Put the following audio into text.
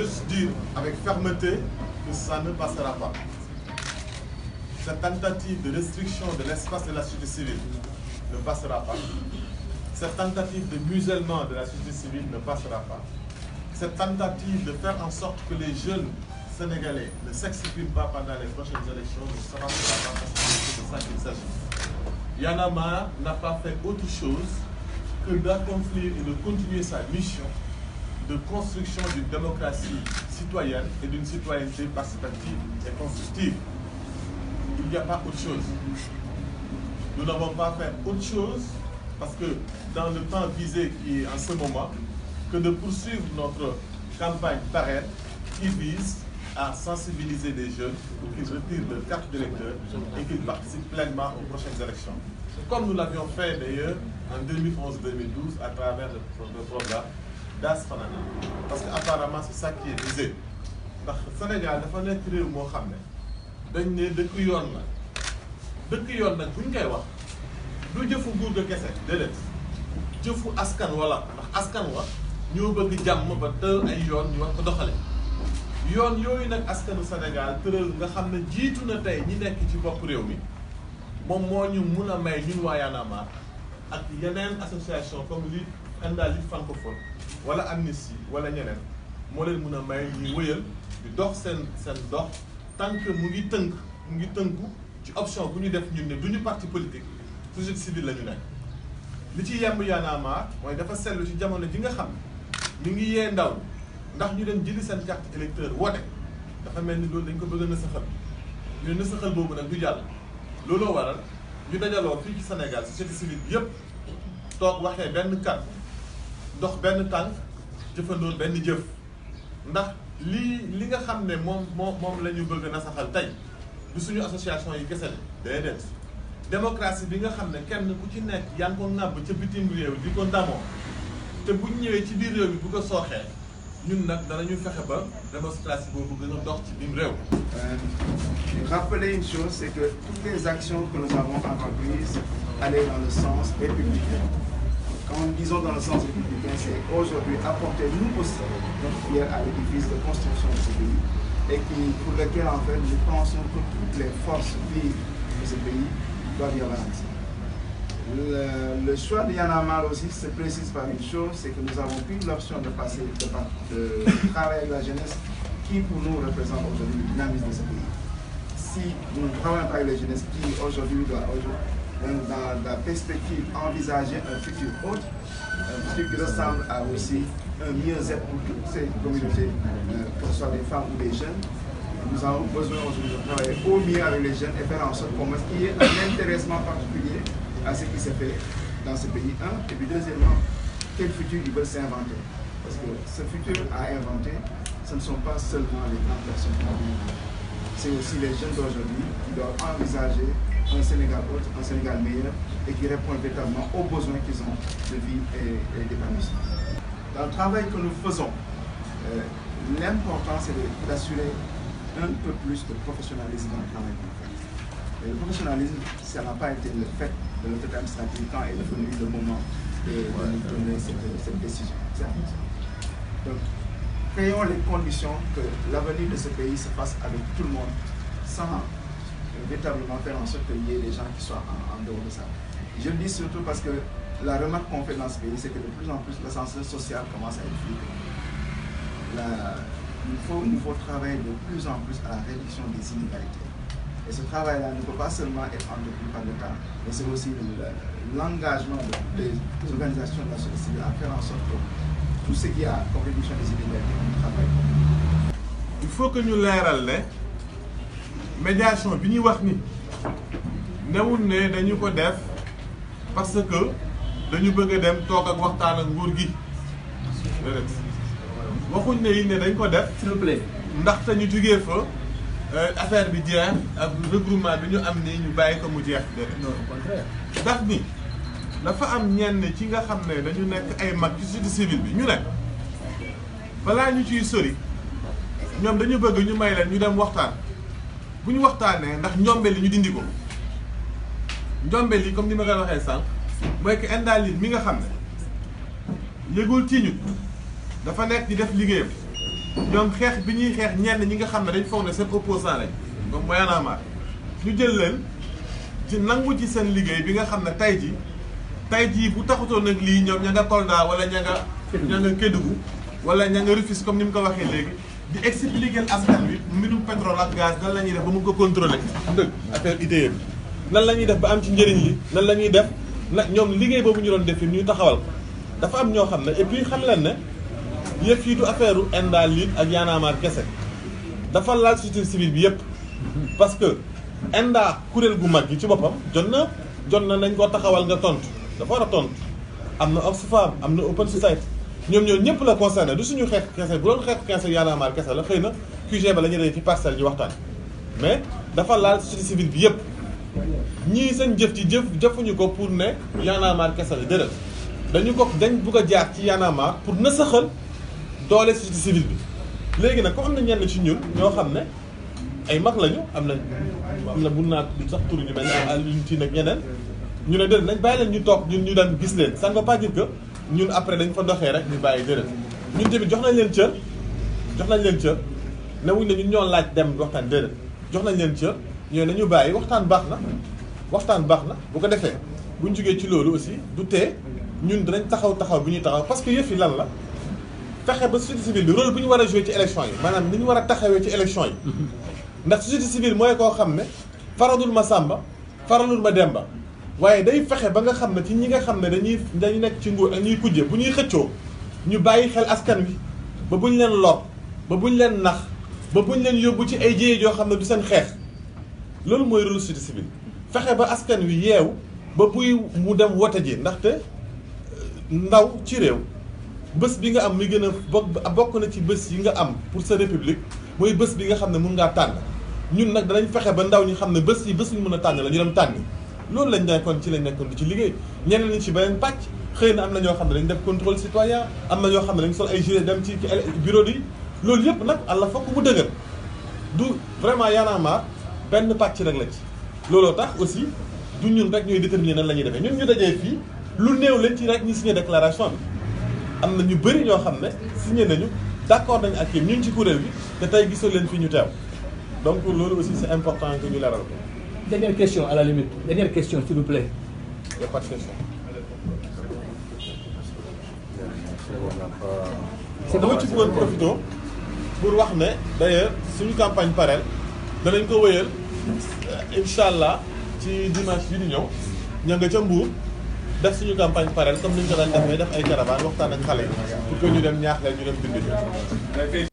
juste dire avec fermeté que ça ne passera pas. Cette tentative de restriction de l'espace de la société civile ne passera pas. Cette tentative de musellement de la société civile ne passera pas. Cette tentative de faire en sorte que les jeunes Sénégalais ne s'expriment pas pendant les prochaines élections ne sera pas parce que c'est de ça qu'il s'agit. Y'en a marre n'a pas fait autre chose que d'accomplir et de continuer sa mission de construction d'une démocratie citoyenne et d'une citoyenneté participative et constructive. Il n'y a pas autre chose. Nous n'avons pas fait autre chose parce que dans le temps visé qui est en ce moment, que de poursuivre notre campagne parraine qui vise à sensibiliser les jeunes pour qu'ils retirent leur carte d'électeur et qu'ils participent pleinement aux prochaines élections. Comme nous l'avions fait d'ailleurs en 2011-2012 à travers le programme DAS Fanana. Parce qu'apparemment c'est ça qui est visé. Ndax Sénégal dafa nekk réew moo xam ne dañ ne dëkk yoon la dëkk yoon nag bu ñu koy wax du jëfu nguur ga kese déedéet jëfu askan wala ndax askan wa ñoo bëgg jàmm ba tëral ay yoon ñu wax ko doxale yoon yooyu nag askanu Sénégal tëral nga xam ne jiitu na tey ñi nekk ci bopp réew mi moom moo ñu mun a may ñun waa Y'en a marre ak yeneen association comme li Enda Lutte francophone wala Amnesty wala ñeneen moo leen mun a may ñuy wëyal di dox seen dox tant que mu ngi tënku ci option bu ñu def ñun ne du ñu parti politique société civile la ñu nekk. li ci yemb Y'en a marre mooy dafa seetlu ci jamono ji nga xam mi ngi yee ndaw ndax ñu dem jëli seen carte électeur wote dafa mel ni loolu dañ ko bëgg a nësaxal ñu nësaxal boobu nag du jàll. looloo waral ñu dajaloo fii ci Sénégal société civile bi yëpp toog waxee benn kàddu dox benn tànk jëfandoon benn jëf ndax li nga xam ne moom la ñu bëgg na saxal tey du suñu association yi kese déedéet démocratie bi nga xam ne kenn ku ci nekk yaa ngi ko ŋàbb ca bitim réew di ko ndamoo te bu ñu ñëwee ci biir réew bi bu ko sooxee ñun nag danañu fexe ba démocratie boobu gën a dox ci biir réew. Rappeler une chose, c'est que toutes les actions que nous avons entreprises allaient dans le sens républicain. Quand nous disons dans le sens républicain, c'est aujourd'hui apporter nous aussi notre pierre à l'édifice de construction de ce pays et pour lequel en fait nous pensons que toutes les forces vives de ce pays doivent y avancer. Le choix de Y'en a marre aussi se précise par une chose, c'est que nous avons pris l'option de travailler avec la jeunesse qui pour nous représente aujourd'hui le dynamisme de ce pays. Si nous travaillons avec les jeunesses qui aujourd'hui dans la perspective envisager un futur autre, un futur qui ressemble à aussi un mieux-être pour toutes ces communautés, que ce soit des femmes ou des jeunes, nous avons besoin aujourd'hui de travailler au mieux avec les jeunes et faire en sorte qu'il y ait un intéressement particulier à ce qui se fait dans ce pays, et puis deuxièmement, quel futur ils veulent s'inventer. Parce que ce futur à inventer, ce ne sont pas seulement les grandes personnes qui vont c'est aussi les jeunes d'aujourd'hui qui doivent envisager un Sénégal autre, un Sénégal meilleur et qui répond véritablement aux besoins qu'ils ont de vie et d'épanouissement. Dans le travail que nous faisons, l'important c'est d'assurer un peu plus de professionnalisme dans le travail que nous faisons. Et le professionnalisme, ça n'a pas été le fait de l'autorité administrative quand est venu le moment de nous donner cette décision. Donc, créons les conditions que l'avenir de ce pays se fasse avec tout le monde, sans véritablement faire en sorte qu'il y ait des gens qui soient en dehors de ça. Je le dis surtout parce que la remarque qu'on fait dans ce pays, c'est que de plus en plus l'ascenseur social commence à être fluide. Il faut travailler de plus en plus à la réduction des inégalités. Et ce travail-là ne peut pas seulement être entrepris par l'État, mais c'est aussi l'engagement des organisations de la société civile à faire en sorte que tout ce qui a comme réduction des inégalités, on travaille. Il faut que ñu leeral ne médiation bi ñuy wax ni newul ne dañu ko def parce que dañu bëgg a dem toog ak waxtaan ak nguur gi waxuñ ne yi ne dañ ko def s'il vous plaît ndaxte ñu jugee fa affaire bi jeex ak regroupement bi ñu am nii ñu bàyyi ko mu jeex déedéet. Non, au contraire. ndax ni dafa am ñenn ci nga xam ne dañu nekk ay mag ci société civile bi ñu ne balaa ñu ciy sori ñoom dañu bëgg ñu may leen ñu dem waxtaan bu ñu waxtaanee ndax njombe li ñu dindi ko njombe li comme ni ma koy waxee sànq mooy que Enda Lutte mi nga xam ne yëgul ci ñu dafa nekk di def liggéeyam ñoom xeex bi ñuy xeex ñenn ñi nga xam ne dañ foog ne seen opposant lañ comme mooy Y'en a marre ñu jël leen ci nangu ci seen liggéey bi nga xam ne tey jii bu taxutoon nag lii ñoom ña nga Kolda wala ña nga Kédougou wala ña nga Rufisque comme ni mu ko waxee léegi di expliquer askan wi mbirum pétrole ak gaz nan la ñuy def ba mu ko contrôler dëgg affaire ITIE bi nan la ñuy def ba am ci njëriñ li nan la ñuy def nag ñoom liggéey boobu ñu doon def ñu taxawal ko dafa am ñoo xam ne et puis xam leen ne yëpp yi du affaire u Enda Lite ak Y'en a marre kese dafa laal société civile bi yëpp parce que Enda kuréel gu mag gi ci boppam jot na nañ koo taxawal nga tontu dafa war a tontu am na Oxfam am na Open Society ñoom ñëpp la concerné du suñu xeex kese bu doon xeex kese Y'en a marre kese la xëy na QG ba la ñuy def ci parcelle ñu waxtaan mais dafa laal société civile bi yëpp ñii seen jëf ci jëfuñu ko pour ne Y'en a marre kese la déedéet dañ bugg a jaar ci Y'en a marre pour nasaxal doole société civile bi léegi nag comme am na ñenn ci ñun ñoo xam ne ay mag lañu am na mun naa sax tur ñu mel ne Alioune Tine ak ñeneen ñu ne déedéet nañ bàyyi leen ñu toog ñu daan gis leen ça ne veut pas dire que ñun après dañ fa doxee rek ñu bàyyi déedéet ñun tamit jox nañ leen cër newuñ ne ñun ñoo laaj dem waxtaan déedéet jox nañ leen cër ñooy nañu bàyyi waxtaan baax na bu ko defee buñ jógee ci loolu aussi du tee ñun dinañ taxaw bi ñuy taxaw parce que yëf yi lan la fexe ba société civile bi rôle bu ñu war a jouer ci élection yi maanaam ni ñu war a taxawee ci élection yi ndax société civile mooy koo xam ne faralul ma Samba faralul ma Demba waaye day fexe ba nga xam ne ci ñi nga xam ne dañuy nekk ci nguur ak ñuy kujje bu ñuy xëccoo ñu bàyyi xel askan wi ba buñ leen lor ba buñ leen nax ba buñ leen yóbbu ci ay jéye yoo xam ne du seen xeex loolu mooy rôle société civile fexe ba askan wi yeewu ba buy mu dem wote ji ndaxte ndaw ci réew bés bi nga am mi gën a bokk na ci bés yi nga am pour sa république mooy bés bi nga xam ne mun ngaa tànn ñun nag danañ fexe ba ndaw ñi xam ne bés yi bés ñu mën a tànn la ñu dem tànni loolu lañ nekkoon ci di ci liggéey ñeneen ñi ci beneen pàcc xëy na am na ñoo xam ne dañ def contrôle citoyen am na ñoo xam ne dañ sol ay gilet dem ci bureau yi loolu yëpp nag àlla fokk mu dëgër du vraiment Y'en a marre benn pàcc rek la ci looloo tax aussi du ñun rek ñooy déterminer nan la ñuy defee ñun ñu dajee fii lu néew lañ ci rek ñu signé déclaration bi am na ñu bëri ñoo xam ne signé nañu d'accord nañu ak yéen ñun ci kuréel bi te tey gisoo leen fii ñu teew donc loolu aussi c'est important que ñu leeral ko. Dernière question à la limite dernière question s'il vous plaît. Il n'y a pas de question. dama ci bëggoon profité pour wax ne d'ailleurs suñu campagne parrain danañ ko wëyal incha allah ci dimanche bi di ñëw ña nga ca Mbour def suñu campagne parrain comme ni ñu ko daan defee def ay caravane waxtaan ak xale yi pour que ñu dem ñaax leen ñu dem bind